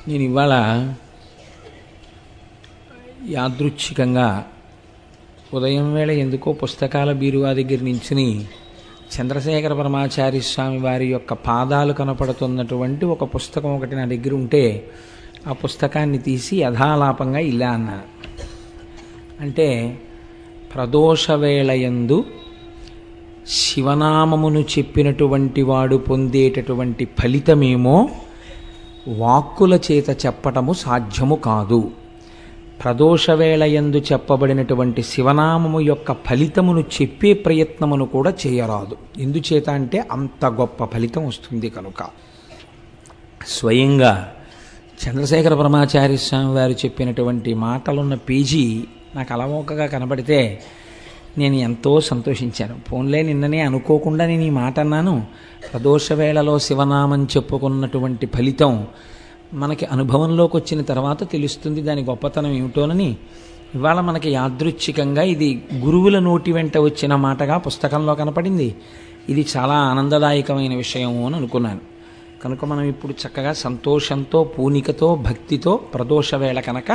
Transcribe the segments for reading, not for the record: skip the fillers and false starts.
నేను ఇవాళ యాదృచ్ఛికంగా ఉదయం వేళ ఎందుకో పుస్తకాల బీరువా దగ్గర నించుని చంద్రశేఖర పరమాచార్య స్వామి వారి యొక్క పాదాలు కనపడుతున్నటువంటి ఒక పుస్తకం ఒకటి నా దగ్గర ఉంటే ఆ పుస్తకాన్ని తీసి యథాలాపంగా ఇలా అన్నాను. అంటే ప్రదోషవేళయందు శివనామమును చెప్పినటువంటి వాడు పొందేటటువంటి ఫలితమేమో వాక్కుల చేత చెప్పటము సాధ్యము కాదు. ప్రదోషవేళయందు చెప్పబడినటువంటి శివనామము యొక్క ఫలితమును చెప్పే ప్రయత్నమును కూడా చేయరాదు. ఎందుచేత అంటే అంత గొప్ప ఫలితం వస్తుంది కనుక. స్వయంగా చంద్రశేఖర పరమాచార్య స్వామి వారు చెప్పినటువంటి మాటలున్న పేజీ నాకు అలవోకగా కనబడితే నేను ఎంతో సంతోషించాను. పోన్లే, నిన్ననే అనుకోకుండా నేను ఈ మాట అన్నాను. ప్రదోషవేళలో శివనామం చెప్పుకున్నటువంటి ఫలితం మనకి అనుభవంలోకి వచ్చిన తర్వాత తెలుస్తుంది దాని గొప్పతనం ఏమిటోనని. ఇవాళ మనకి యాదృచ్ఛికంగా ఇది గురువుల నోటి వెంట వచ్చిన మాటగా పుస్తకంలో కనపడింది. ఇది చాలా ఆనందదాయకమైన విషయము అని అనుకున్నాను. కనుక మనం ఇప్పుడు చక్కగా సంతోషంతో, పూనికతో, భక్తితో ప్రదోషవేళ కనుక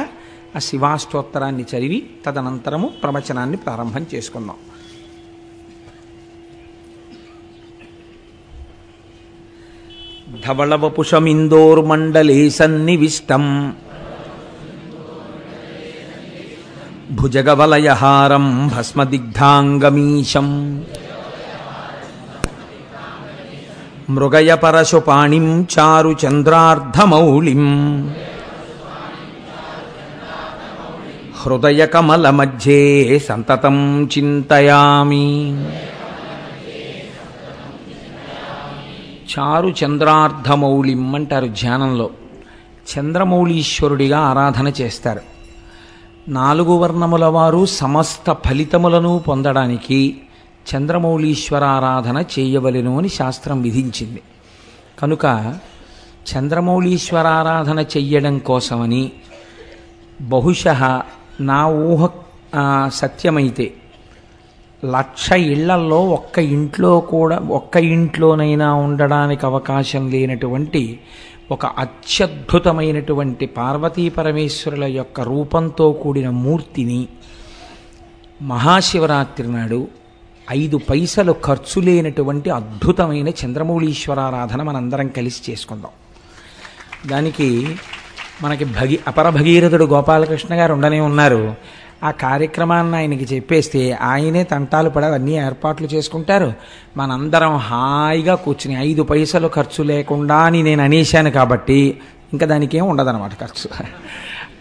ఆ శివాష్టోత్తరాన్ని చదివి తదనంతరము ప్రవచనాన్ని ప్రారంభం చేసుకుందాం. ధవళవపుషమిందోర్మండలే సన్నివిష్టం భుజగవలయహారం భస్మదిగ్ధాంగమీశం మృగయపరశుపాణిం చారుచంద్రార్ధమౌళిం హృదయకమలమధ్యే సంతతం చింతయామి. చారు చంద్రార్ధమౌళిం అంటారు ధ్యానంలో. చంద్రమౌళీశ్వరుడిగా ఆరాధన చేస్తారు. 4 వర్ణముల వారు సమస్త ఫలితములను పొందడానికి చంద్రమౌళీశ్వరారాధన చేయవలెను అని శాస్త్రం విధించింది. కనుక చంద్రమౌళీశ్వరారాధన చెయ్యడం కోసమని బహుశः నా ఊహ సత్యమైతే 1,00,000 ఇళ్లల్లో ఒక్క ఇంట్లోనైనా ఉండడానికి అవకాశం లేనటువంటి ఒక అత్యద్భుతమైనటువంటి పార్వతీ పరమేశ్వరుల యొక్క రూపంతో కూడిన మూర్తిని మహాశివరాత్రి నాడు 5 పైసలు ఖర్చు లేనటువంటి అద్భుతమైన చంద్రమౌళీశ్వరారాధన మనందరం కలిసి చేసుకుందాం. దానికి మనకి అపర భగీరథుడు గోపాలకృష్ణ గారు ఉండనే ఉన్నారు. ఆ కార్యక్రమాన్ని ఆయనకి చెప్పేస్తే ఆయనే తంటాలు పడి అన్నీ ఏర్పాట్లు చేసుకుంటారు. మనందరం హాయిగా కూర్చుని 5 పైసలు ఖర్చు లేకుండా అని నేను అనేశాను కాబట్టి ఇంకా దానికి ఏం ఉండదన్నమాట ఖర్చు.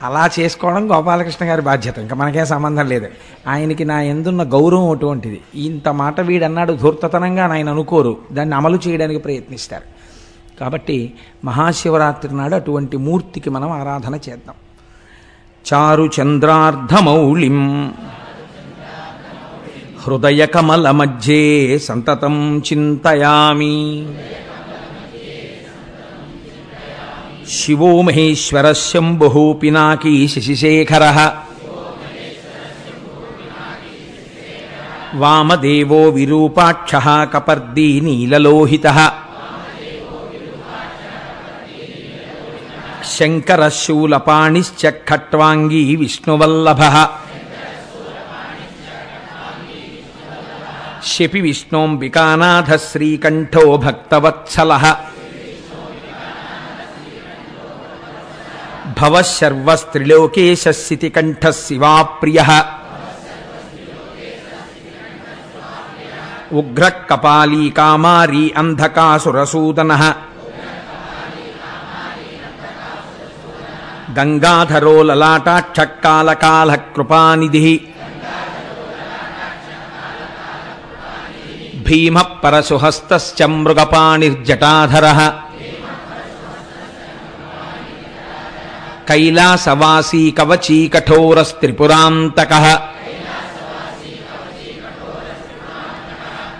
అలా చేసుకోవడం గోపాలకృష్ణ గారి బాధ్యత, ఇంకా మనకేం సంబంధం లేదు. ఆయనకి నా ఎందున్న గౌరవం అటువంటిది. ఇంత మాట వీడన్నాడు ధూర్తతనంగా ఆయన అనుకోరు, దాన్ని అమలు చేయడానికి ప్రయత్నిస్తారు. కాబట్టి మహాశివరాత్రి నాడు అటువంటి మూర్తికి మనం ఆరాధన చేద్దాం. చారు చంద్రార్ధమౌళిం హృదయకమలమధ్యే సంతతం చింతయామి. శివో మహేశ్వర శంభుః పినాకీ శశిశేఖరః వామదేవో విరూపాక్షః కపర్దీ నీలలోహితః శంకరః శూలపాణిశ్చ ఖట్వాంగీ విష్ణువల్లభః శపి విష్ణోంబికానాథ శ్రీకంఠో భక్తవత్సలః భవః సర్వస్త్రిలోకేశ స్థితికంఠః శివాప్రియః ఉగ్రః కపాలీ కామారీ అంధకాసురసూదనః గంగాధరో లలాటాక్షకాలకాల కృపానిధిః భీమ పరశుహస్తశ్చ మృగపాణిర్జటాధరః కైలాసవాసీ కవచీ కఠోరస్త్రిపురాంతకః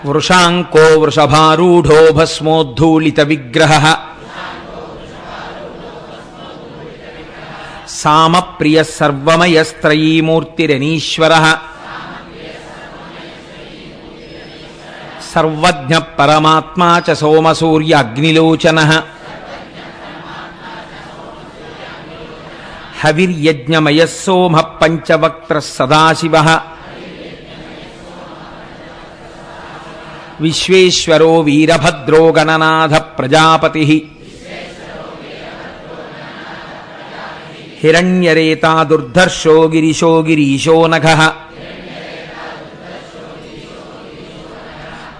వృషాంకో వృషభారూఢో భస్మోద్ధూళిత విగ్రహః సామప్రియ సర్వమయస్త్రయీమూర్తిరనీశ్వరః సర్వజ్ఞ పరమాత్మా చ సోమసూర్య అగ్నిలోచనః హవిర్యజ్ఞమయ సోమ పంచవక్త్ర సదాశివ విశ్వేశ్వరో వీరభద్రో గణనాథ ప్రజాపతి హిరణ్యరేతా దుర్ధర్షో గిరిశో గిరీశో నఘః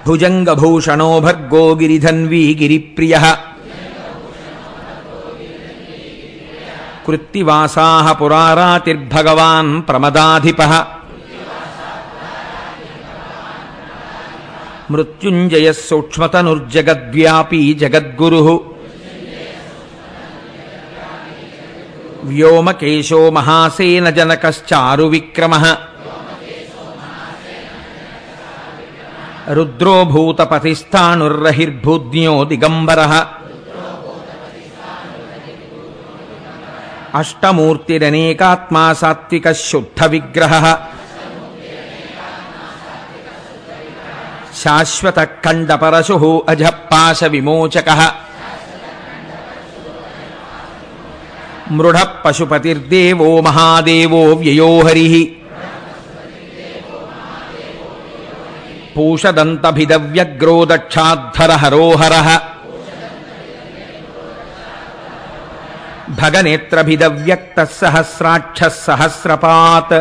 భుజంగభూషణో భర్గో గిరిధన్వీ గిరిప్రియః కృత్తివాసాః పురారాతిర్భగవాన్ ప్రమదాధిపః మృత్యుంజయః సూక్ష్మతనుర్జగద్వ్యాపీ జగద్గురుః వ్యోమకేశో మహాసేన జనకశ్చారు విక్రమః రుద్రో భూతపతిస్థాణుర్రహిర్భూజ్ఞో దిగంబరః అష్టమూర్తిరనేకాత్మా సాత్వికः శుద్ధ విగ్రహः శాశ్వత ఖండపరశుః అజః పాశ విమోచకః మృఢ పశుపతిర్దేవో మహాదేవో వ్యయో హరిః పూషదంతభిదవ్యగ్రో దక్షాద్ధర హరోహరః భగనేత్రభిదవ్యక్తః సహస్రాక్షః సహస్రపాత్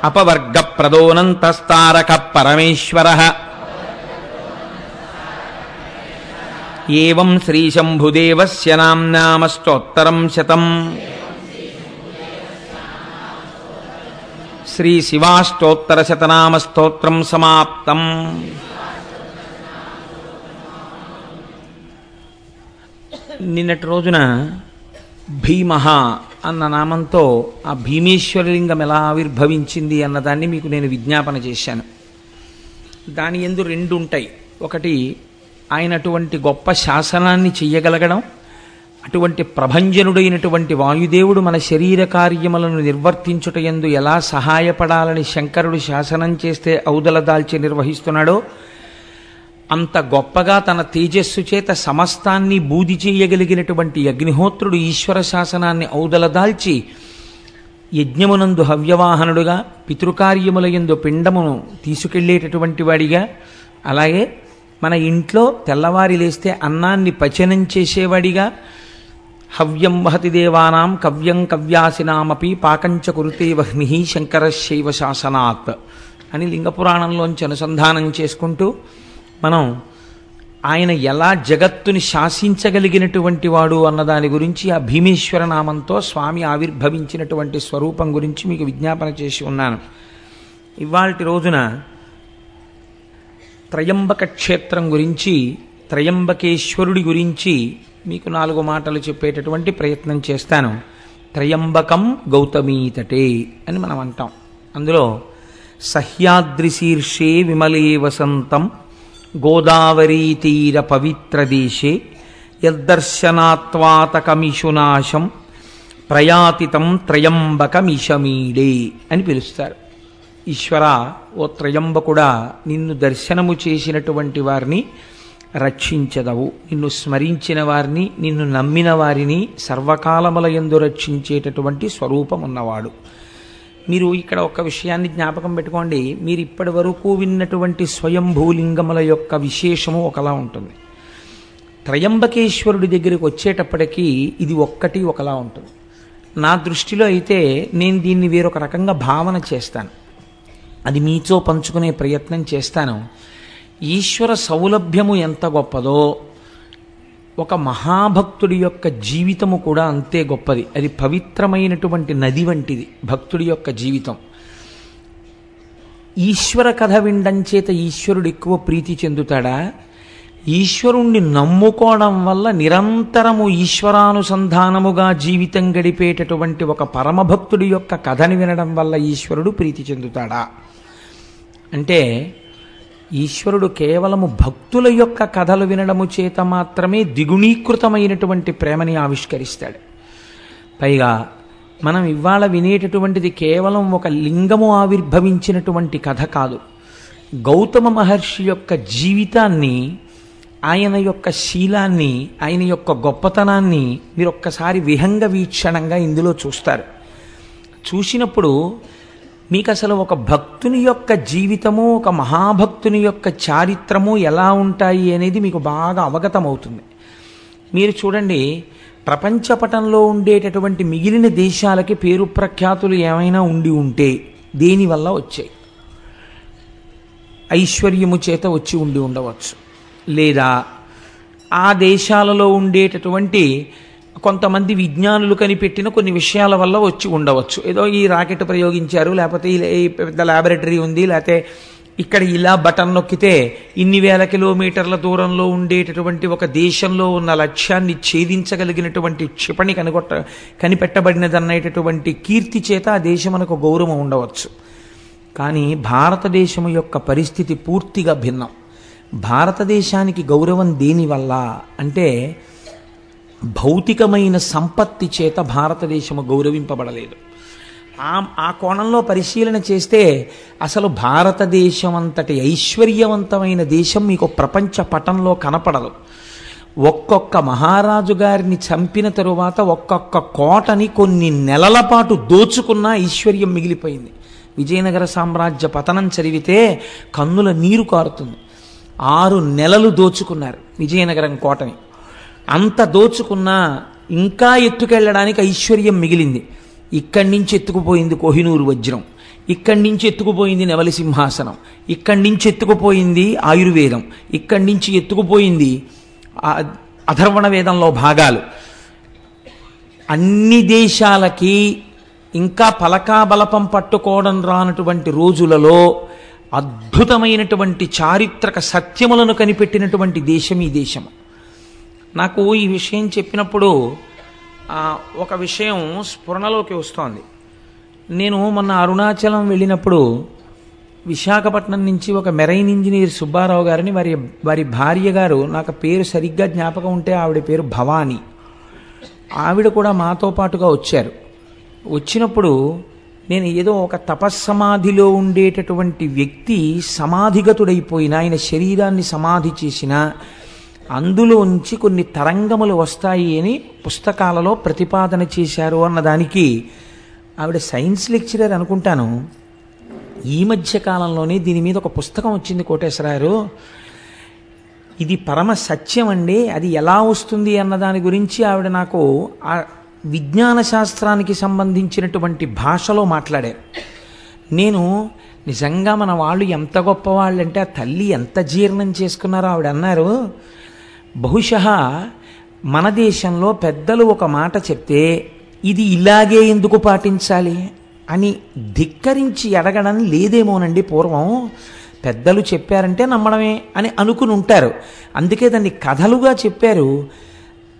అపవర్గప్రదోనంతస్తారకః పరమేశ్వరః ఏవం శ్రీశంభుదేవస్య నామ్నామష్టోత్తరం శతం శ్రీశివాష్టోత్తరశతనామస్తోత్రం సమాప్తం. నిన్నటి రోజున భీమః అన్న నామంతో ఆ భీమేశ్వరలింగం ఎలా ఆవిర్భవించింది అన్నదాన్ని మీకు నేను విజ్ఞాపన చేశాను. దాని యందు రెండు ఉంటాయి. ఒకటి, ఆయన అటువంటి గొప్ప శాసనాన్ని చెయ్యగలగడం, అటువంటి ప్రభంజనుడైనటువంటి వాయుదేవుడు మన శరీర కార్యములను నిర్వర్తించుట యందు ఎలా సహాయపడాలని శంకరుడు శాసనం చేస్తే ఔదల దాల్చి నిర్వహిస్తున్నాడో అంత గొప్పగా తన తేజస్సు చేత సమస్తాన్ని బూది చేయగలిగినటువంటి అగ్నిహోత్రుడు ఈశ్వర శాసనాన్ని ఔదల దాల్చి యజ్ఞమునందు హవ్యవాహనుడుగా, పితృకార్యముల యందు పిండమును తీసుకెళ్లేటటువంటి వాడిగా, అలాగే మన ఇంట్లో తెల్లవారి లేస్తే అన్నాన్ని పచనం చేసేవాడిగా, హవ్యం వహతి దేవానాం కవ్యం కవ్యాసినామపి పాకంచ కురుతే వహ్ని శంకరశైవ శాసనాత్ అని లింగపురాణంలోంచి అనుసంధానం చేసుకుంటూ మనం ఆయన ఎలా జగత్తుని శాసించగలిగినటువంటి వాడు అన్నదాని గురించి ఆ భీమేశ్వర నామంతో స్వామి ఆవిర్భవించినటువంటి స్వరూపం గురించి మీకు విజ్ఞాపన చేసి ఉన్నాను. ఇవాల్టి రోజున త్రయంబక క్షేత్రం గురించి, త్రయంబకేశ్వరుడి గురించి మీకు 4 మాటలు చెప్పేటటువంటి ప్రయత్నం చేస్తాను. త్రయంబకం గౌతమీతటే అని మనం అంటాం. అందులో సహ్యాద్రి శీర్షే విమలే వసంతం గోదావరీ తీర పవిత్ర దేశే యద్దర్శనాత్వాతకమిషునాశం ప్రయాతితం త్రయంబకమిషమీడే అని పిలుస్తారు. ఈశ్వర, ఓ త్రయంబకుడా, నిన్ను దర్శనము చేసినటువంటి వారిని రక్షించదవు, నిన్ను స్మరించిన వారిని, నిన్ను నమ్మిన వారిని సర్వకాలముల యందు రక్షించేటటువంటి స్వరూపం ఉన్నవాడు. మీరు ఇక్కడ ఒక విషయాన్ని జ్ఞాపకం పెట్టుకోండి. మీరు ఇప్పటి వరకు విన్నటువంటి స్వయంభూలింగముల యొక్క విశేషము ఒకలా ఉంటుంది. త్రయంబకేశ్వరుడి దగ్గరికి వచ్చేటప్పటికీ ఇది ఒక్కటి ఒకలా ఉంటుంది. నా దృష్టిలో అయితే నేను దీన్ని వేరొక రకంగా భావన చేస్తాను, అది మీతో పంచుకునే ప్రయత్నం చేస్తాను. ఈశ్వర సౌలభ్యము ఎంత గొప్పదో ఒక మహాభక్తుడి యొక్క జీవితము కూడా అంతే గొప్పది. అది పవిత్రమైనటువంటి నది వంటిది భక్తుడి యొక్క జీవితం. ఈశ్వర కథ వినడం చేత ఈశ్వరుడు ఎక్కువ ప్రీతి చెందుతాడా? ఈశ్వరుణ్ణి నమ్ముకోవడం వల్ల నిరంతరము ఈశ్వరానుసంధానముగా జీవితం గడిపేటటువంటి ఒక పరమభక్తుడి యొక్క కథని వినడం వల్ల ఈశ్వరుడు ప్రీతి చెందుతాడా? అంటే ఈశ్వరుడు కేవలము భక్తుల యొక్క కథలు వినడము చేత మాత్రమే ద్విగుణీకృతమైనటువంటి ప్రేమని ఆవిష్కరిస్తాడు. పైగా మనం ఇవాళ వినేటటువంటిది కేవలం ఒక లింగము ఆవిర్భవించినటువంటి కథ కాదు. గౌతమ మహర్షి యొక్క జీవితాన్ని ఆయన యొక్క శీలాన్ని, ఆయన యొక్క గొప్పతనాన్ని మీరు ఒక్కసారి విహంగ వీక్షణంగా ఇందులో చూస్తారు. చూసినప్పుడు మీకు అసలు ఒక భక్తుని యొక్క జీవితము, ఒక మహాభక్తుని యొక్క చారిత్రము ఎలా ఉంటాయి అనేది మీకు బాగా అవగతమవుతుంది. మీరు చూడండి, ప్రపంచపటంలో ఉండేటటువంటి మిగిలిన దేశాలకి పేరు ప్రఖ్యాతులు ఏమైనా ఉండి ఉంటే దేనివల్ల వచ్చాయి? ఐశ్వర్యము చేత వచ్చి ఉండి ఉండవచ్చు, లేదా ఆ దేశాలలో ఉండేటటువంటి కొంతమంది విజ్ఞానులు కనిపెట్టిన కొన్ని విషయాల వల్ల వచ్చి ఉండవచ్చు. ఏదో ఈ రాకెట్ ప్రయోగించారు, లేకపోతే ఈ పెద్ద ల్యాబొరేటరీ ఉంది, లేకపోతే ఇక్కడ ఇలా బటన్ నొక్కితే ఇన్ని వేల కిలోమీటర్ల దూరంలో ఉండేటటువంటి ఒక దేశంలో ఉన్న లక్ష్యాన్ని ఛేదించగలిగినటువంటి క్షిపణి కనిపెట్టబడినదనేటటువంటి కీర్తి చేత ఆ దేశమునకు గౌరవం ఉండవచ్చు. కానీ భారతదేశం యొక్క పరిస్థితి పూర్తిగా భిన్నం. భారతదేశానికి గౌరవం దేనివల్ల అంటే భౌతికమైన సంపత్తి చేత భారతదేశము గౌరవింపబడలేదు. ఆ కోణంలో పరిశీలన చేస్తే అసలు భారతదేశం అంతటి ఐశ్వర్యవంతమైన దేశం మీకు ప్రపంచ పటంలో కనపడదు. ఒక్కొక్క మహారాజు గారిని చంపిన తరువాత ఒక్కొక్క కోటని కొన్ని నెలల పాటు దోచుకున్న ఐశ్వర్యం మిగిలిపోయింది. విజయనగర సామ్రాజ్య పతనం చదివితే కన్నుల నీరు కారుతుంది. 6 నెలలు దోచుకున్నారు విజయనగరం కోటని. అంత దోచుకున్నా ఇంకా ఎత్తుకెళ్ళడానికి ఐశ్వర్యం మిగిలింది. ఇక్కడి నుంచి ఎత్తుకుపోయింది కోహినూరు వజ్రం, ఇక్కడి నుంచి ఎత్తుకుపోయింది నెమలి సింహాసనం, ఇక్కడి నుంచి ఎత్తుకుపోయింది ఆయుర్వేదం, ఇక్కడి నుంచి ఎత్తుకుపోయింది అథర్వణ వేదంలో భాగాలు. అన్ని దేశాలకి ఇంకా పలకాబలపం పట్టుకోవడం రానటువంటి రోజులలో అద్భుతమైనటువంటి చారిత్రక సత్యములను కనిపెట్టినటువంటి దేశం ఈ దేశం. నాకు ఈ విషయం చెప్పినప్పుడు ఒక విషయం స్ఫురణలోకి వస్తోంది. నేను మొన్న అరుణాచలం వెళ్ళినప్పుడు విశాఖపట్నం నుంచి ఒక మెరైన్ ఇంజనీర్ సుబ్బారావు గారిని వారి భార్య గారు, నాకు పేరు సరిగ్గా జ్ఞాపకం ఉంటే ఆవిడ పేరు భవానీ, ఆవిడ కూడా మాతో పాటుగా వచ్చారు. వచ్చినప్పుడు నేను ఏదో ఒక తపస్సమాధిలో ఉండేటటువంటి వ్యక్తి సమాధిగతుడైపోయిన, ఆయన శరీరాన్ని సమాధి చేసిన అందులోంచి కొన్ని తరంగములు వస్తాయి అని పుస్తకాలలో ప్రతిపాదన చేశారు అన్నదానికి ఆవిడ సైన్స్ లెక్చరర్ అనుకుంటాను. ఈ మధ్య కాలంలోనే దీని మీద ఒక పుస్తకం వచ్చింది కోటేశ్వరారు, ఇది పరమ సత్యం అండి, అది ఎలా వస్తుంది అన్నదాని గురించి ఆవిడ నాకు ఆ విజ్ఞాన శాస్త్రానికి సంబంధించినటువంటి భాషలో మాట్లాడారు. నేను నిజంగా మన వాళ్ళు ఎంత గొప్పవాళ్ళంటే ఆ తల్లి ఎంత జీర్ణం చేసుకున్నారో ఆవిడ అన్నారు. బహుశः మన దేశంలో పెద్దలు ఒక మాట చెప్తే ఇది ఇలాగే ఎందుకు పాటించాలి అని ధిక్కరించి అడగడం లేదేమోనండి. పూర్వం పెద్దలు చెప్పారంటే నమ్మడమే అని అనుకుని ఉంటారు. అందుకే దాన్ని కథలుగా చెప్పారు,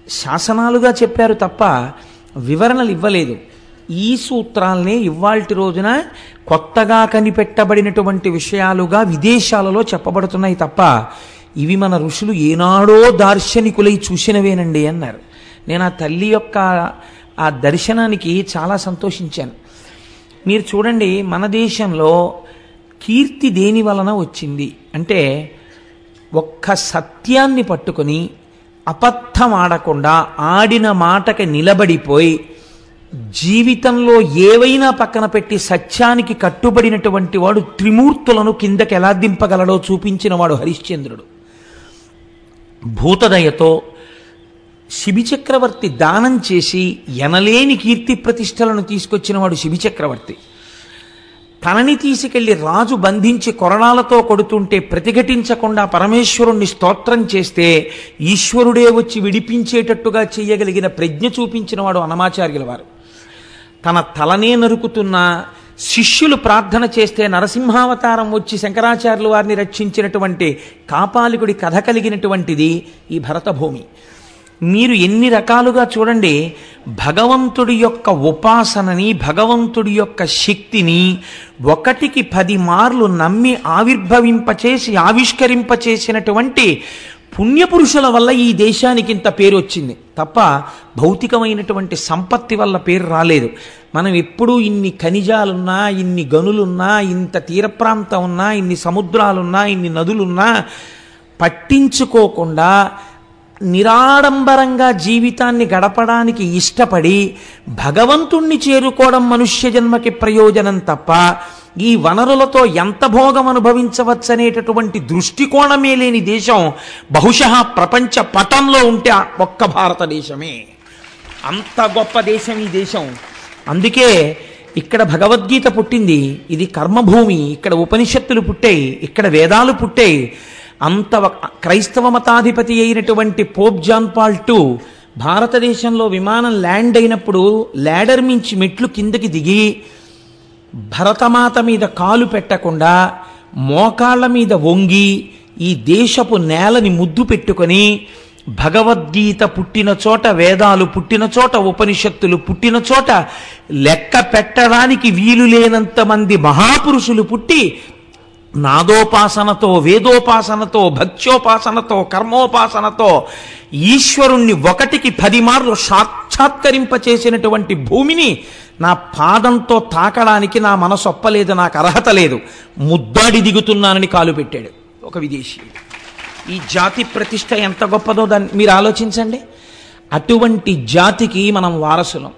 శాసనాలుగా చెప్పారు తప్ప వివరణలు ఇవ్వలేదు. ఈ సూత్రాల్ని ఇవాల్టి రోజున కొత్తగా కనిపెట్టబడినటువంటి విషయాలుగా విదేశాలలో చెప్పబడుతున్నాయి తప్ప ఇవి మన ఋషులు ఏనాడో దార్శనికులై చూసినవేనండి అన్నారు. నేను ఆ తల్లి యొక్క ఆ దర్శనానికి చాలా సంతోషించాను. మీరు చూడండి, మన దేశంలో కీర్తి దేని వలన వచ్చింది అంటే ఒక్క సత్యాన్ని పట్టుకొని అబద్ధం ఆడకుండా ఆడిన మాటకి నిలబడిపోయి జీవితంలో ఏవైనా పక్కన పెట్టి సత్యానికి కట్టుబడినటువంటి వాడు త్రిమూర్తులను కిందకి ఎలా దింపగలడో చూపించిన వాడు హరిశ్చంద్రుడు. భూతదయతో శిబిచక్రవర్తి దానం చేసి ఎనలేని కీర్తి ప్రతిష్టలను తీసుకొచ్చిన వాడు శిబిచక్రవర్తి. తనని తీసుకెళ్లి రాజు బంధించి కొరడాలతో కొడుతుంటే ప్రతిఘటించకుండా పరమేశ్వరుణ్ణి స్తోత్రం చేస్తే ఈశ్వరుడే వచ్చి విడిపించేటట్టుగా చేయగలిగిన ప్రజ్ఞ చూపించిన వాడు అన్నమాచార్యుల వారు. తన తలనే నరుకుతున్న శిష్యులు ప్రార్థన చేస్తే నరసింహావతారం వచ్చి శంకరాచార్యుల వారిని రక్షించినటువంటి కాపాలికుడి కథ కలిగినటువంటిది ఈ భరతభూమి. మీరు ఎన్ని రకాలుగా చూడండి, భగవంతుడి యొక్క ఉపాసనని, భగవంతుడి యొక్క శక్తిని 1కి 10 మార్లు నమ్మి ఆవిర్భవింపచేసి ఆవిష్కరింపచేసినటువంటి పుణ్యపురుషుల వల్ల ఈ దేశానికి ఇంత పేరు వచ్చింది తప్ప భౌతికమైనటువంటి సంపత్తి వల్ల పేరు రాలేదు. మనం ఎప్పుడూ ఇన్ని ఖనిజాలున్నా, ఇన్ని గనులున్నా, ఇంత తీర ప్రాంతం ఉన్నా, ఇన్ని సముద్రాలున్నా, ఇన్ని నదులున్నా పట్టించుకోకుండా నిరాడంబరంగా జీవితాన్ని గడపడానికి ఇష్టపడి భగవంతుణ్ణి చేరుకోవడం మనుష్య జన్మకి ప్రయోజనం తప్ప ఈ వనరులతో ఎంత భోగం అనుభవించవచ్చనేటటువంటి దృష్టికోణమే లేని దేశం బహుశः ప్రపంచ పటంలో ఉంటే ఒక్క భారతదేశమే. అంత గొప్ప దేశం ఈ దేశం. అందుకే ఇక్కడ భగవద్గీత పుట్టింది. ఇది కర్మభూమి. ఇక్కడ ఉపనిషత్తులు పుట్టాయి, ఇక్కడ వేదాలు పుట్టాయి. అంత క్రైస్తవ మతాధిపతి అయినటువంటి పోప్ జాన్ పాల్ II భారతదేశంలో విమానం ల్యాండ్ అయినప్పుడు ల్యాడర్ మించి మెట్లు కిందకి దిగి భరతమాత మీద కాలు పెట్టకుండా మోకాళ్ళ మీద వంగి ఈ దేశపు నేలని ముద్దు పెట్టుకొని భగవద్గీత పుట్టిన చోట, వేదాలు పుట్టిన చోట, ఉపనిషత్తులు పుట్టిన చోట లెక్క పెట్టడానికి వీలు లేనంత మంది మహాపురుషులు పుట్టి నాదోపాసనతో, వేదోపాసనతో, భక్త్యోపాసనతో, కర్మోపాసనతో ఈశ్వరుణ్ణి 1కి 10 మార్లు సాక్షాత్కరింపచేసినటువంటి భూమిని నా పాదంతో తాకడానికి నా మనసు ఒప్పలేదు, నాకు అర్హత లేదు, ముద్దాడి దిగుతున్నానని కాలు పెట్టాడు ఒక విదేశీయుడు. ఈ జాతి ప్రతిష్ట ఎంత గొప్పదో దాన్ని మీరు ఆలోచించండి. అటువంటి జాతికి మనం వారసులం.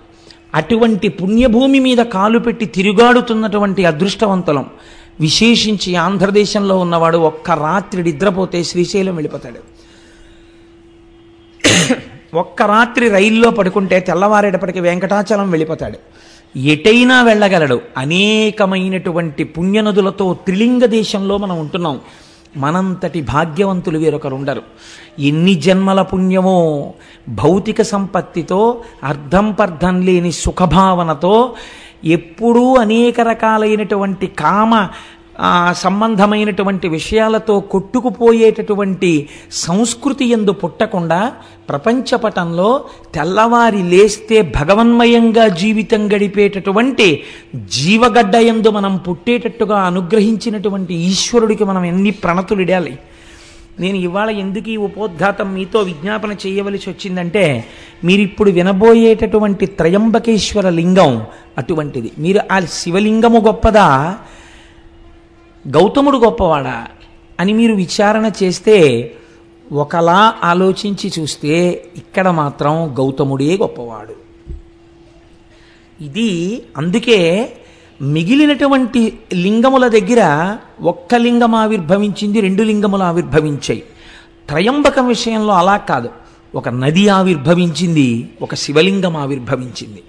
అటువంటి పుణ్యభూమి మీద కాలు పెట్టి తిరుగాడుతున్నటువంటి అదృష్టవంతులం. విశేషించి ఆంధ్రదేశంలో ఉన్నవాడు ఒక్క రాత్రి నిద్రపోతే శ్రీశైలం వెళ్ళిపోతాడు. ఒక్క రాత్రి రైల్లో పడుకుంటే తెల్లవారేటప్పటికి వెంకటాచలం వెళ్ళిపోతాడు. ఎటైనా వెళ్ళగలడు. అనేకమైనటువంటి పుణ్యనదులతో త్రిలింగ దేశంలో మనం ఉంటున్నాం. మనంతటి భాగ్యవంతులు వేరొకరు ఉండరు. ఎన్ని జన్మల పుణ్యమో భౌతిక సంపత్తితో, అర్థం పర్థం లేని సుఖభావనతో, ఎప్పుడూ అనేక రకాలైనటువంటి కామ సంబంధమైనటువంటి విషయాలతో కొట్టుకుపోయేటటువంటి సంస్కృతి యందు పుట్టకుండా ప్రపంచపటంలో తెల్లవారి లేస్తే భగవన్మయంగా జీవితం గడిపేటటువంటి జీవగడ్డ యందు మనం పుట్టేటట్టుగా అనుగ్రహించినటువంటి ఈశ్వరుడికి మనం ఎన్ని ప్రణతులిడాలి. నేను ఇవాళ ఎందుకు ఈ ఉపోద్ఘాతం మీతో విజ్ఞాపన చేయవలసి వచ్చిందంటే, మీరిప్పుడు వినబోయేటటువంటి త్రయంబకేశ్వర లింగం అటువంటిది. మీరు ఆ శివలింగము గొప్పదా, గౌతముడు గొప్పవాడా అని మీరు విచారణ చేస్తే, ఒకలా ఆలోచించి చూస్తే ఇక్కడ మాత్రం గౌతముడే గొప్పవాడు. ఇది అందుకే మిగిలినటువంటి లింగముల దగ్గర ఒక్క లింగం ఆవిర్భవించింది, 2 లింగములు ఆవిర్భవించాయి. త్రయంబకం విషయంలో అలా కాదు. ఒక నది ఆవిర్భవించింది, ఒక శివలింగం ఆవిర్భవించింది.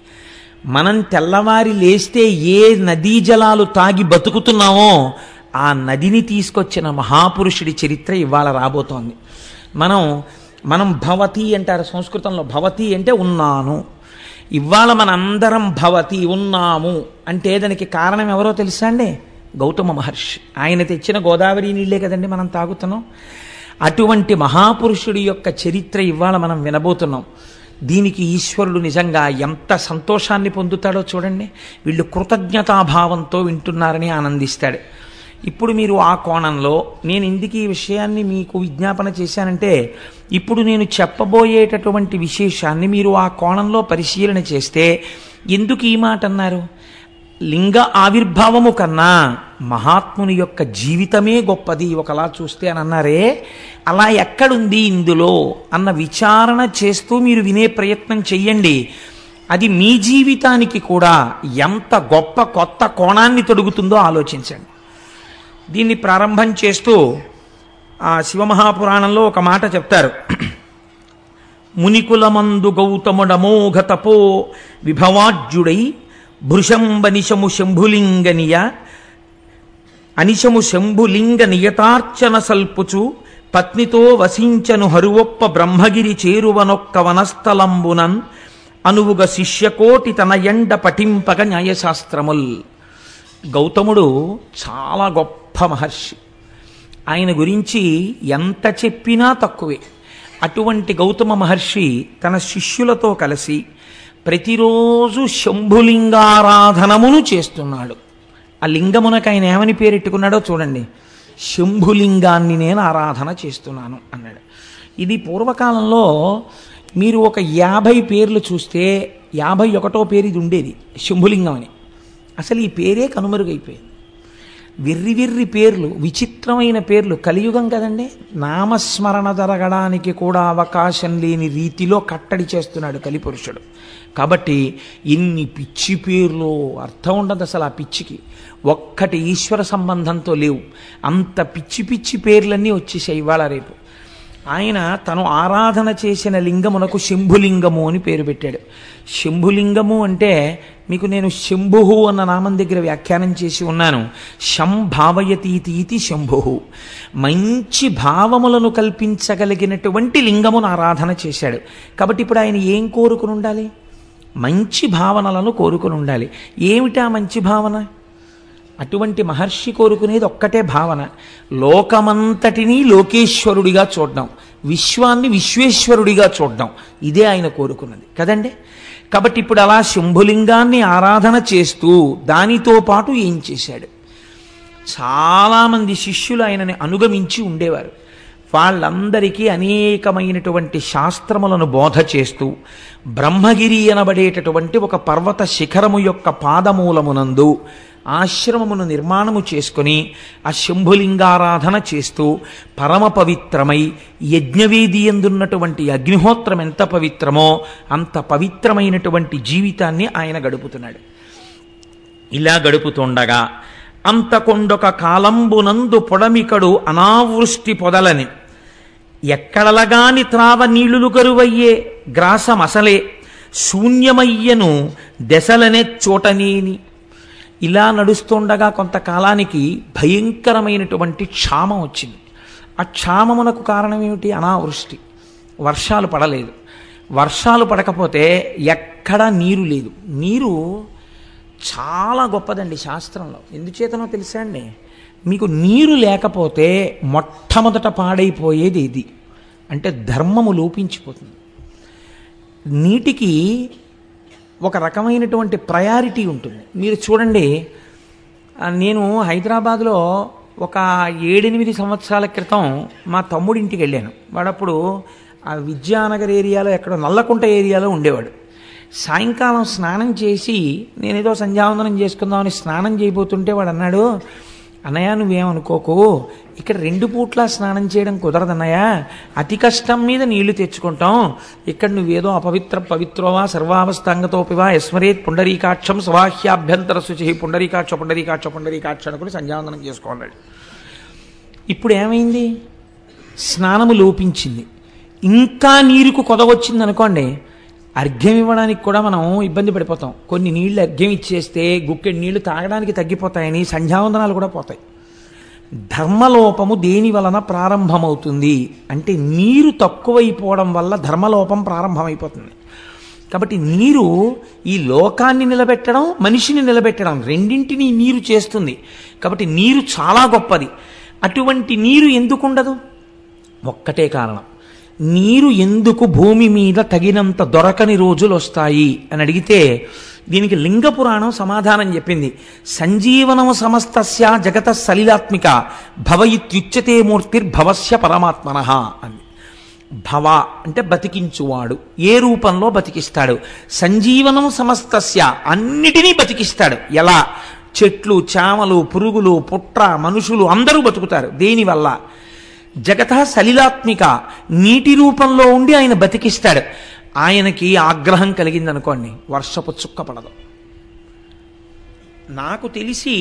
మనం తెల్లవారి లేస్తే ఏ నదీ జలాలు తాగి బతుకుతున్నామో ఆ నదిని తీసుకొచ్చిన మహాపురుషుడి చరిత్ర ఇవాళ రాబోతోంది. మనం భవతి అంటారు సంస్కృతంలో. భవతి అంటే ఉన్నాను. ఇవాళ మనందరం భవతి ఉన్నాము అంటే దానికి కారణం ఎవరో తెలుసా అండి? గౌతమ మహర్షి. ఆయన తెచ్చిన గోదావరి నీళ్ళే కదండి మనం తాగుతున్నాం. అటువంటి మహాపురుషుడి యొక్క చరిత్ర ఇవాళ మనం వినబోతున్నాం. దీనికి ఈశ్వరుడు నిజంగా ఎంత సంతోషాన్ని పొందుతాడో చూడండి. వీళ్ళు కృతజ్ఞతాభావంతో వింటున్నారని ఆనందిస్తాడు. ఇప్పుడు మీరు ఆ కోణంలో నేను ఎందుకు ఈ విషయాన్ని మీకు విజ్ఞాపన చేశానంటే, ఇప్పుడు నేను చెప్పబోయేటటువంటి విశేషాన్ని మీరు ఆ కోణంలో పరిశీలన చేస్తే, ఎందుకు ఈ మాట అన్నారు? లింగ ఆవిర్భావము కన్నా మహాత్ముని యొక్క జీవితమే గొప్పది ఒకలా చూస్తే అని అన్నారే, అలా ఎక్కడుంది ఇందులో అన్న విచారణ చేస్తూ మీరు వినే ప్రయత్నం చెయ్యండి. అది మీ జీవితానికి కూడా ఎంత గొప్ప కొత్త కోణాన్ని తొడుగుతుందో ఆలోచించండి. దీన్ని ప్రారంభం చేస్తూ ఆ శివమహాపురాణంలో ఒక మాట చెప్తారు. మునికులమందు గౌతముడమోఘ తపో విభవాజ్యుడై భృశంబనిశము శంభులింగనియ అనిశము శంభులింగ నియతార్చన సల్పుచు పత్నితో వసించను హరువొప్ప బ్రహ్మగిరి చేరువనొక్క వనస్థలంబునన్ అనువుగ శిష్యకోటి తన ఎండ పఠింపగ న్యాయశాస్త్రముల్. గౌతముడు చాలా గొప్ప మహర్షి. ఆయన గురించి ఎంత చెప్పినా తక్కువే. అటువంటి గౌతమ మహర్షి తన శిష్యులతో కలిసి ప్రతిరోజు శంభులింగారాధనమును చేస్తున్నాడు. ఆ లింగమునకు ఆయన ఏమని పేరెట్టుకున్నాడో చూడండి. శంభులింగాన్ని నేను ఆరాధన చేస్తున్నాను అన్నాడు. ఇది పూర్వకాలంలో మీరు ఒక 50 పేర్లు చూస్తే 51వ పేరు ఇది ఉండేది, శంభులింగం అని. అసలు ఈ పేరే కనుమరుగైపోయింది. వెర్రి వెర్రి పేర్లు, విచిత్రమైన పేర్లు. కలియుగం కదండి, నామస్మరణ జరగడానికి కూడా అవకాశం లేని రీతిలో కట్టడి చేస్తున్నాడు కలిపురుషుడు. కాబట్టి ఇన్ని పిచ్చి పేర్లు, అర్థం ఉండదు అసలు ఆ పిచ్చికి. ఒక్కటి ఈశ్వర సంబంధంతో లేవు. అంత పిచ్చి పిచ్చి పేర్లన్నీ వచ్చేసాయి ఇవాళ రేపు. ఆయన తను ఆరాధన చేసిన లింగమునకు శంభులింగము అని పేరు పెట్టాడు. శంభులింగము అంటే మీకు నేను శంభుహు అన్న నామం దగ్గర వ్యాఖ్యానం చేసి ఉన్నాను. శంభావయతీతి శంభుహు, మంచి భావములను కల్పించగలిగినటువంటి లింగమును ఆరాధన చేశాడు. కాబట్టి ఇప్పుడు ఆయన ఏం కోరుకుని ఉండాలి? మంచి భావనలను కోరుకుని ఉండాలి. ఏమిటా మంచి భావన? అటువంటి మహర్షి కోరుకునేది ఒక్కటే భావన, లోకమంతటినీ లోకేశ్వరుడిగా చూడడం, విశ్వాన్ని విశ్వేశ్వరుడిగా చూడడం. ఇదే ఆయన కోరుకున్నది కదండి. కాబట్టి ఇప్పుడు అలా శంభులింగాన్ని ఆరాధన చేస్తూ దానితో పాటు ఏం చేశాడు? చాలామంది శిష్యులు ఆయనని అనుగమించి ఉండేవారు. వాళ్ళందరికీ అనేకమైనటువంటి శాస్త్రములను బోధ చేస్తూ బ్రహ్మగిరి అనబడేటటువంటి ఒక పర్వత శిఖరము యొక్క పాదమూలమునందు ఆశ్రమమును నిర్మాణము చేసుకుని ఆ శంభులింగారాధన చేస్తూ పరమ పవిత్రమై, యజ్ఞవేది ఎందున్నటువంటి అగ్నిహోత్రం ఎంత పవిత్రమో అంత పవిత్రమైనటువంటి జీవితాన్ని ఆయన గడుపుతున్నాడు. ఇలా గడుపుతుండగా అంతకొండొక కాలంబునందు పొడమికడు అనావృష్టి పొదలని, ఎక్కడలగాని త్రావ నీళ్లు కరువయ్యే గ్రాసమసలే శూన్యమయ్యను దశలనే చోటనేని. ఇలా నడుస్తుండగా కొంతకాలానికి భయంకరమైనటువంటి క్షామం వచ్చింది. ఆ క్షామమునకు కారణం ఏమిటి? అనావృష్టి. వర్షాలు పడలేదు. వర్షాలు పడకపోతే ఎక్కడా నీరు లేదు. నీరు చాలా గొప్పదండి శాస్త్రంలో. ఎందుచేతనో తెలుసా అండి? మీకు నీరు లేకపోతే మొట్టమొదట పాడైపోయేది ఇది అంటే ధర్మము లోపించిపోతుంది. నీటికి ఒక రకమైనటువంటి ప్రయారిటీ ఉంటుంది. మీరు చూడండి, నేను హైదరాబాద్లో ఒక 7-8 సంవత్సరాల క్రితం మా తమ్ముడింటికి వెళ్ళాను. వాడప్పుడు ఆ విద్యానగర్ ఏరియాలో ఎక్కడో నల్లకుంట ఏరియాలో ఉండేవాడు. సాయంకాలం స్నానం చేసి నేనేదో సంధ్యావందనం చేసుకుందామని స్నానం చేయబోతుంటే వాడు అన్నాడు, అన్నయ్య నువ్వేమనుకోకు, ఇక్కడ 2 పూట్ల స్నానం చేయడం కుదరదన్నయ్య, అతి కష్టం మీద నీళ్లు తెచ్చుకుంటాం. ఇక్కడ నువ్వేదో పవిత్రోవా సర్వావస్థాంగతోపివా యస్మరేత్ పుండరీకాక్షం స్వాహ్యాభ్యంతర శుచి పుండరీకాక్ష పుండరీకాక్ష పుండరీకాక్ష అనుకుని సంధ్యావందనం చేసుకోన్నాడు. ఇప్పుడు ఏమైంది? స్నానము లోపించింది. ఇంకా నీరుకు కొదవచ్చింది అనుకోండి, అర్ఘ్యం ఇవ్వడానికి కూడా మనం ఇబ్బంది పడిపోతాం. కొన్ని నీళ్లు అర్ఘ్యం ఇచ్చేస్తే గుక్కెడు నీళ్లు తాగడానికి తగ్గిపోతాయని సంధ్యావందనాలు కూడా పోతాయి. ధర్మలోపము దేని వలన ప్రారంభమవుతుంది అంటే నీరు తక్కువైపోవడం వల్ల ధర్మలోపం ప్రారంభమైపోతుంది. కాబట్టి నీరు ఈ లోకాన్ని నిలబెట్టడం, మనిషిని నిలబెట్టడం రెండింటినీ నీరు చేస్తుంది. కాబట్టి నీరు చాలా గొప్పది. అటువంటి నీరు ఎందుకుండదు? ఒక్కటే కారణం, నీరు ఎందుకు భూమి మీద తగినంత దొరకని రోజులు వస్తాయి అని అడిగితే దీనికి లింగ పురాణం సమాధానం చెప్పింది. సంజీవనము సమస్తస్య జగత సలిలాత్మిక భవయిత్యుచ్యతే మూర్తిర్భవస్య పరమాత్మనః అని. భవ అంటే బతికించువాడు, ఏ రూపంలో బతికిస్తాడు? సంజీవనం సమస్తస్య, అన్నిటినీ బతికిస్తాడు. ఎలా? చెట్లు, చామలు, పురుగులు, పుట్ర, మనుషులు అందరూ బతుకుతారు. దేనివల్ల? జగత సలిలాత్మిక, నీటి రూపంలో ఉండి ఆయన బతికిస్తాడు. ఆయనకి ఆగ్రహం కలిగిందనుకోండి, వర్షపు చుక్క పడదు. నాకు తెలిసి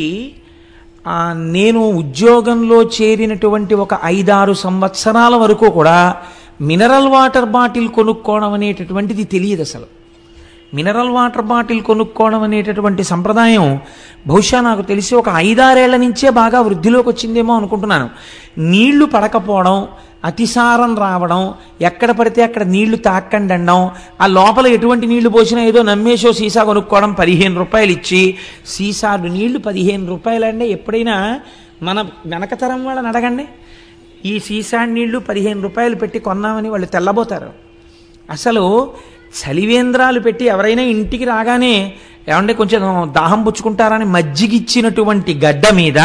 నేను ఉద్యోగంలో చేరినటువంటి ఒక 5-6 సంవత్సరాల వరకు కూడా మినరల్ వాటర్ బాటిల్ కొనుక్కోవడం అనేటటువంటిది తెలియదు అసలు. మినరల్ వాటర్ బాటిల్ కొనుక్కోవడం అనేటటువంటి సంప్రదాయం బహుశా నాకు తెలిసి ఒక 5-6 ఏళ్ల నుంచే బాగా వృద్ధిలోకి వచ్చిందేమో అనుకుంటున్నాను. నీళ్లు పడకపోవడం, అతిసారం రావడం, ఎక్కడ పడితే అక్కడ నీళ్లు తాక్కండి అనడం, ఆ లోపల ఎటువంటి నీళ్లు పోసినా ఏదో నమ్మేసో సీసా కొనుక్కోవడం, 15 రూపాయలు ఇచ్చి సీసాలు నీళ్లు 15 రూపాయలు అండి. ఎప్పుడైనా మన వెనకతరం వాళ్ళని అడగండి, ఈ సీసా నీళ్లు 15 రూపాయలు పెట్టి కొన్నామని వాళ్ళు తెల్లబోతారు. అసలు చలివేంద్రాలు పెట్టి ఎవరైనా ఇంటికి రాగానే ఏమంటే కొంచెం దాహం పుచ్చుకుంటారని మజ్జిగిచ్చినటువంటి గడ్డ మీద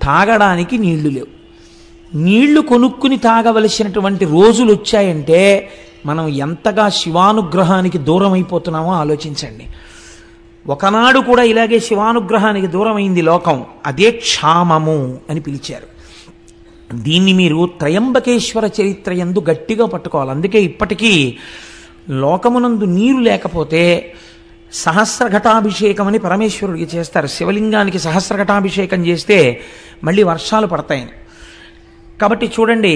తాగడానికి నీళ్లు లేవు. నీళ్లు కొనుక్కుని తాగవలసినటువంటి రోజులు వచ్చాయంటే మనం ఎంతగా శివానుగ్రహానికి దూరం అయిపోతున్నామో ఆలోచించండి. ఒకనాడు కూడా ఇలాగే శివానుగ్రహానికి దూరమైంది లోకం. అదే క్షామము అని పిలిచారు. దీన్ని మీరు త్రయంబకేశ్వర చరిత్ర యందు గట్టిగా పట్టుకోవాలి. అందుకే ఇప్పటికీ లోకమునందు నీరు లేకపోతే సహస్రఘటాభిషేకం అని పరమేశ్వరుడికి చేస్తారు. శివలింగానికి సహస్రఘటాభిషేకం చేస్తే మళ్ళీ వర్షాలు పడతాయని. కాబట్టి చూడండి,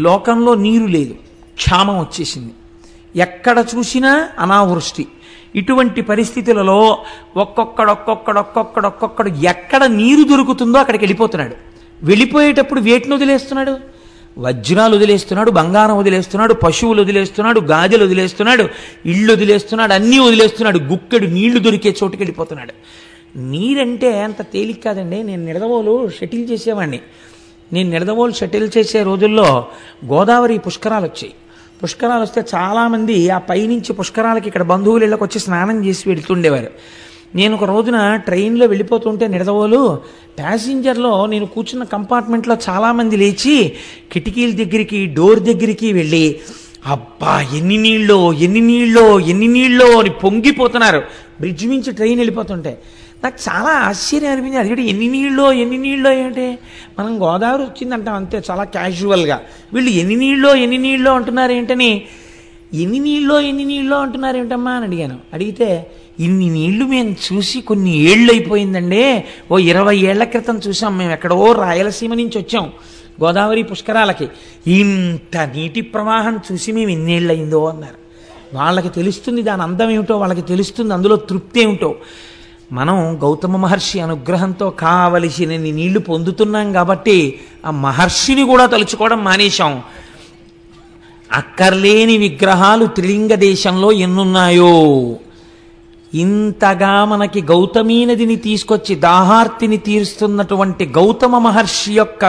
లోకంలో నీరు లేదు, క్షామం వచ్చేసింది, ఎక్కడ చూసినా అనావృష్టి. ఇటువంటి పరిస్థితులలో ఒక్కొక్కడు ఎక్కడ నీరు దొరుకుతుందో అక్కడికి వెళ్ళిపోతున్నాడు. వెళ్ళిపోయేటప్పుడు వేటిని వదిలేస్తున్నాడు? వజ్రాలు వదిలేస్తున్నాడు, బంగారం వదిలేస్తున్నాడు, పశువులు వదిలేస్తున్నాడు, గాజులు వదిలేస్తున్నాడు, ఇళ్ళు వదిలేస్తున్నాడు, అన్నీ వదిలేస్తున్నాడు. గుక్కెడు నీళ్లు దొరికే చోటుకి వెళ్ళిపోతున్నాడు. నీరంటే అంత తేలిక కాదండి. నేను నిడదవోలు షటిల్ చేసేవాడిని. నేను నిడదవోలు షటిల్ చేసే రోజుల్లో గోదావరి పుష్కరాలు వచ్చాయి. పుష్కరాలు వస్తే చాలామంది ఆ పైనుంచి పుష్కరాలకి ఇక్కడ బంధువులు ఇళ్ళకి వచ్చి స్నానం చేసి వెళ్తుండేవారు. నేను ఒక రోజున ట్రైన్లో వెళ్ళిపోతుంటే నిడదవోలు ప్యాసింజర్లో నేను కూర్చున్న కంపార్ట్మెంట్లో చాలామంది లేచి కిటికీల దగ్గరికి, డోర్ దగ్గరికి వెళ్ళి అబ్బా ఎన్ని నీళ్ళో అని పొంగిపోతున్నారు. బ్రిడ్జ్ నుంచి ట్రైన్ వెళ్ళిపోతుంటే నాకు చాలా ఆశ్చర్యం అనిపించింది. అది కూడా ఎన్ని నీళ్ళో ఏంటంటే, మనం గోదావరి వచ్చిందంటాం అంతే చాలా క్యాజువల్గా. వీళ్ళు ఎన్ని నీళ్ళో అంటున్నారు ఏంటని, ఎన్ని నీళ్ళో అంటున్నారు ఏంటమ్మా అని అడిగాను. అడిగితే ఇన్ని నీళ్లు మేము చూసి కొన్ని ఏళ్ళు అయిపోయిందండి, ఓ 20 ఏళ్ల క్రితం చూసాం, మేము ఎక్కడో రాయలసీమ నుంచి వచ్చాం గోదావరి పుష్కరాలకి, ఇంత నీటి ప్రవాహం చూసి మేము ఎన్నేళ్ళు అయిందో అన్నారు. వాళ్ళకి తెలుస్తుంది దాని అందం ఏమిటో, వాళ్ళకి తెలుస్తుంది అందులో తృప్తి ఏమిటో. మనం గౌతమ మహర్షి అనుగ్రహంతో కావలసినన్ని నీళ్లు పొందుతున్నాం కాబట్టి ఆ మహర్షిని కూడా తలుచుకోవడం మానేశాం. అక్కర్లేని విగ్రహాలు త్రిలింగ దేశంలో ఎన్నున్నాయో, ఇంతగా మనకి గౌతమీ నదిని తీసుకొచ్చి దాహార్తిని తీరుస్తున్నటువంటి గౌతమ మహర్షి యొక్క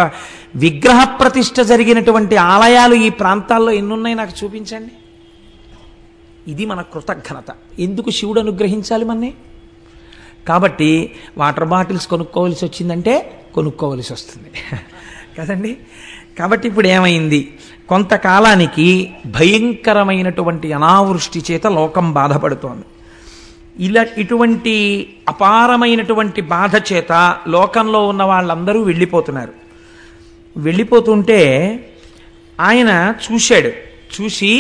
విగ్రహ ప్రతిష్ఠ జరిగినటువంటి ఆలయాలు ఈ ప్రాంతాల్లో ఎన్నున్నాయి నాకు చూపించండి. ఇది మన కృతజ్ఞత. ఎందుకు శివుడు అనుగ్రహించాలి మనని? కాబట్టి వాటర్ బాటిల్స్ కొనుక్కోవలసి వచ్చిందంటే కొనుక్కోవలసి వస్తుంది కదండి. కాబట్టి ఇప్పుడు ఏమైంది, కొంతకాలానికి భయంకరమైనటువంటి అనావృష్టి చేత లోకం బాధపడుతోంది. ఇటువంటి అపారమైనటువంటి బాధ చేత లోకంలో ఉన్న వాళ్ళందరూ వెళ్ళిపోతున్నారు. వెళ్ళిపోతుంటే ఆయన చూశాడు. చూసి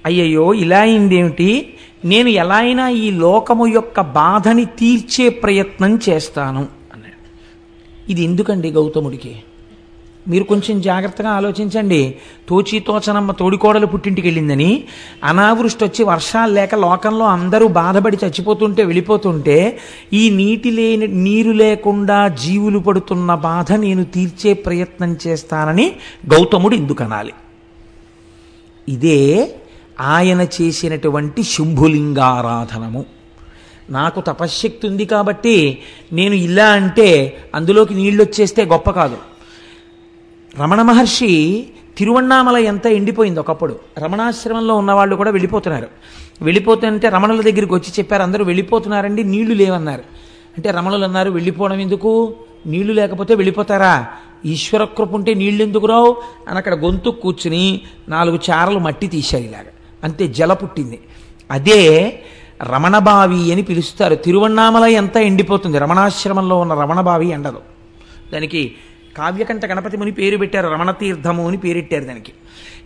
అయ్యయ్యో ఇలా అయిందేమిటి, నేను ఎలా అయినా ఈ లోకము యొక్క బాధని తీర్చే ప్రయత్నం చేస్తాను అన్నాడు. ఇది ఎందుకండి గౌతముడికి? మీరు కొంచెం జాగ్రత్తగా ఆలోచించండి. తోచనమ్మ తోడికోడలు పుట్టింటికి వెళ్ళిందని అనావృష్టి వచ్చి వర్షాలు లేక లోకంలో అందరూ బాధపడి చచ్చిపోతుంటే వెళ్ళిపోతుంటే ఈ నీరు లేకుండా జీవులు పడుతున్న బాధ నేను తీర్చే ప్రయత్నం చేస్తానని గౌతముడు ఎందుకు అనాలి? ఇదే ఆయన చేసినటువంటి శంభులింగారాధనము. నాకు తపశ్శక్తి ఉంది కాబట్టి నేను ఇలా అంటే అందులోకి నీళ్ళు వచ్చేస్తే గొప్ప కాదు. రమణ మహర్షి తిరువణ్ణామలై ఎంత ఎండిపోయింది ఒకప్పుడు. రమణాశ్రమంలో ఉన్నవాళ్ళు కూడా వెళ్ళిపోతున్నారు. వెళ్ళిపోతుంటే రమణుల దగ్గరికి వచ్చి చెప్పారు, అందరూ వెళ్ళిపోతున్నారండి, నీళ్లు లేవన్నారు. అంటే రమణులు అన్నారు, వెళ్ళిపోవడం ఎందుకు, నీళ్లు లేకపోతే వెళ్ళిపోతారా, ఈశ్వర కృప ఉంటే నీళ్ళు ఎందుకు రావు అని అక్కడ గొంతు కూర్చుని 4 చారలు మట్టి తీశారు. ఇలాగా అంతే జల పుట్టింది. అదే రమణబావి అని పిలుస్తారు. తిరువణ్ణామలై అంతా ఎండిపోతుంది, రమణాశ్రమంలో ఉన్న రమణబావి ఎండదు. దానికి కావ్యకంఠ గణపతి ముని పేరు పెట్టారు, రమణతీర్థము అని పేరెట్టారు దానికి.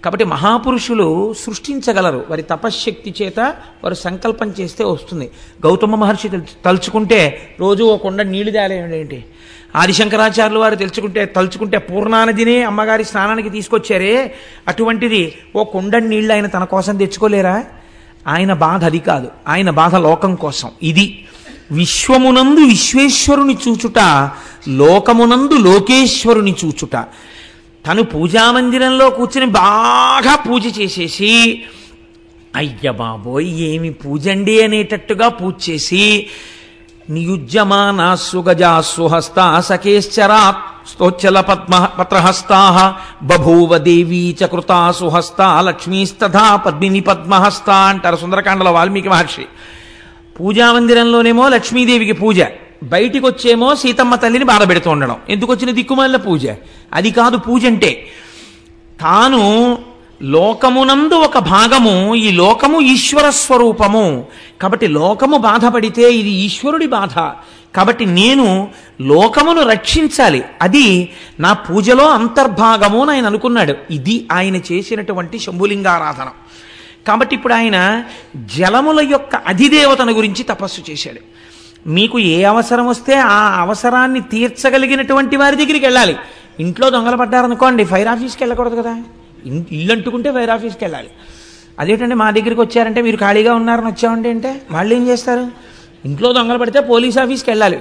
కాబట్టి మహాపురుషులు సృష్టించగలరు, వారి తపశ్శక్తి చేత వారు సంకల్పం చేస్తే వస్తుంది. గౌతమ మహర్షి తలుచుకుంటే రోజు ఒక కొండ నీళ్లు తేలేంటి, ఆదిశంకరాచార్యులు వారు తలుచుకుంటే పూర్ణానదినే అమ్మగారి స్నానానికి తీసుకొచ్చారే, అటువంటిది ఓ కొండ నీళ్ళు ఆయన తన కోసం తెచ్చుకోలేరా? ఆయన బాధ అది కాదు, ఆయన బాధ లోకం కోసం. ఇది విశ్వమునందు విశ్వేశ్వరుని చూచుట, లోకమునందు లోకేశ్వరుని చూచుట. తను పూజామందిరంలో కూర్చుని బాగా పూజ చేసేసి అయ్య బాబోయ్ ఏమి పూజండి అనేటట్టుగా పూజ చేసి నియుజ్యమానాస్సు గజాస్సు హస్తా సకేశ్చరాత్ స్తోచ్చల పత్రహస్తా బభూవ దేవీ చ కృతాసు హస్తా లక్ష్మీస్తథా పద్మిని పద్మహస్తా అంటారు సుందరకాండలో వాల్మీకి మహర్షి. పూజామందిరంలోనేమో లక్ష్మీదేవికి పూజ, బయటికి వచ్చేమో సీతమ్మ తల్లిని బాధపెడుతూ ఉండడం. ఎందుకు వచ్చిన దిక్కుమాలిన పూజ? అది కాదు పూజ అంటే. తాను లోకమునందు ఒక భాగము, ఈ లోకము ఈశ్వర స్వరూపము. కాబట్టి లోకము బాధపడితే ఇది ఈశ్వరుడి బాధ. కాబట్టి నేను లోకమును రక్షించాలి, అది నా పూజలో అంతర్భాగము అని ఆయన అనుకున్నాడు. ఇది ఆయన చేసినటువంటి శంభులింగారాధన. కాబట్టి ఇప్పుడు ఆయన జలముల యొక్క అధిదేవతను గురించి తపస్సు చేశాడు. మీకు ఏ అవసరం వస్తే ఆ అవసరాన్ని తీర్చగలిగినటువంటి వారి దగ్గరికి వెళ్ళాలి. ఇంట్లో దొంగలు పడ్డారనుకోండి, ఫైర్ ఆఫీస్కి వెళ్ళకూడదు కదా. ఇల్లు అంటుకుంటే ఫైర్ ఆఫీస్కి వెళ్ళాలి. అదేంటంటే మా దగ్గరికి వచ్చారంటే మీరు ఖాళీగా ఉన్నారని వచ్చామంటే అంటే వాళ్ళు ఏం చేస్తారు? ఇంట్లో దొంగలు పడితే పోలీస్ ఆఫీస్కి వెళ్ళాలి.